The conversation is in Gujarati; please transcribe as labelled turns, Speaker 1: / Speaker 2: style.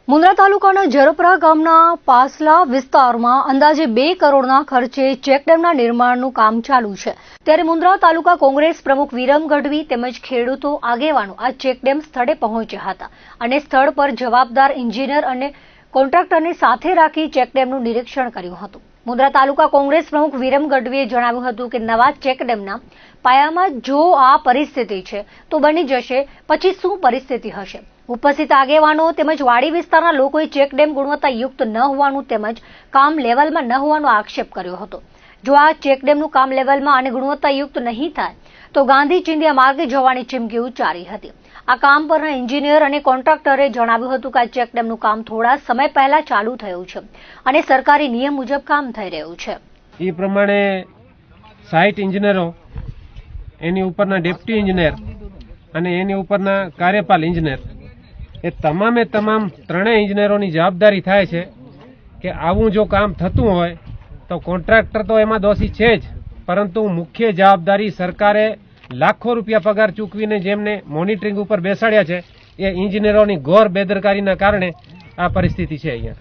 Speaker 1: મુન્દ્રા તાલુકાના ઝરપરા ગામના પાસલા વિસ્તારમાં અંદાજે 2 કરોડના ખર્ચે ચેકડેમના નિર્માણનું કામ ચાલુ છે। ત્યારે મુન્દ્રા તાલુકા કોંગ્રેસ પ્રમુખ વિરમ ગઢવી તેમજ ખેડૂતો આગેવાનો આ ચેકડેમ સ્થળે પહોંચ્યા હતા અને સ્થળ પર જવાબદાર એન્જિનિયર અને કોન્ટ્રાક્ટરને સાથે રાખી ચેકડેમનું નિરીક્ષણ કર્યું હતું। મુન્દ્રા તાલુકા કોંગ્રેસ પ્રમુખ વિરમ ગઢવીએ જણાવ્યું હતું કે નવા ચેકડેમના પાયામાં જો આ પરિસ્થિતિ છે તો બની જશે પછી શું પરિસ્થિતિ હશે। ઉપસ્થિત આગેવાનો તેમજ વાડી વિસ્તારના લોકોએ ચેકડેમ ગુણવત્તાયુક્ત ન હોવાનું તેમજ કામ લેવલમાં ન હોવાનો આક્ષેપ કર્યો હતો। જો આ ચેકડેમનું કામ લેવલમાં અને ગુણવત્તાયુક્ત નહીં થાય તો ગાંધી ચિંધ્યા માર્ગે જવાની ચીમકી ઉચ્ચારી હતી। આ કામ પરના એન્જિનિયર અને કોન્ટ્રાક્ટરે જણાવ્યું હતું કે આ ચેકડેમનું કામ થોડા સમય પહેલા ચાલુ થયું છે અને સરકારી નિયમ મુજબ કામ થઈ રહ્યું છે।
Speaker 2: એ પ્રમાણે સાઇટ એન્જિનિયરો, એની ઉપરના ડેપ્ટી એન્જિનિયર અને એની ઉપરના કાર્યપાલ એન્જિનિયર એ તમામે તમામ ત્રણેય એન્જિનિયરોની જવાબદારી થાય છે કે આવું જો કામ થતું હોય તો કોન્ટ્રાક્ટર તો એમાં દોષી છે જ, પરંતુ મુખ્ય જવાબદારી સરકારે લાખો રૂપિયા પગાર ચૂકવીને જેમને મોનિટરિંગ ઉપર બેસાડ્યા છે એ એન્જિનિયરોની ઘોર બેદરકારીના કારણે આ પરિસ્થિતિ છે અહીંયા।